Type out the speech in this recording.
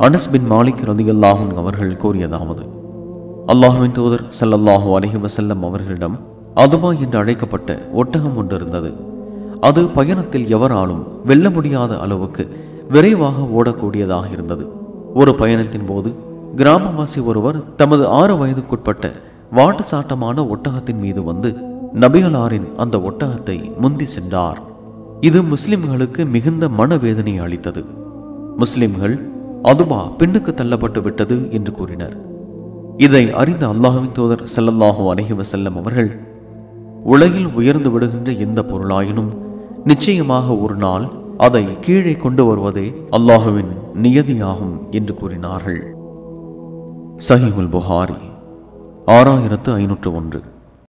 அனஸ் பின் மாலிக் ரலியல்லாஹு அன்ஹு அவர்கள் கூறியதாவது, அல்லாஹ்வின் தூதர் ஸல்லல்லாஹு அலைஹி வஸல்லம் அவர்களிடம் அதுபா என்று அழைக்கப்பட்ட ஒட்டகம் ஒன்று இருந்தது. அது பயணத்தில் எவராலும் வெல்ல முடியாத அளவுக்கு விரைவாக ஓடக்கூடியதாக இருந்தது. ஒரு பயணத்தின் போது கிராமவாசி ஒருவர் தமது 6 வயதுக்குட்பட்ட வாட்டு சாட்டமான ஒட்டகத்தின் மீது வந்து நபிகளாரின் அந்த ஒட்டகத்தை முந்தி சென்றார். இது முஸ்லிம்களுக்கு மிகுந்த மனவேதனை அளித்தது. முஸ்லிம்கள் அதுபா பின்னுக்கு தள்ளப்பட்டு விட்டது என்று கூறினர். இதை அறிந்த அல்லாஹ்வின் தூதர் ஸல்லல்லாஹு அலைஹி வஸல்லம் அவர்கள், உலகில் உயர்ந்து விடுகின்ற எந்த பொருளாயினும் நிச்சயமாக ஒரு நாள் அதை கீழே கொண்டு வருவதே அல்லாஹுவின் நியதியாகும் என்று கூறினார்கள். சஹீஹுல் புகாரி 6501.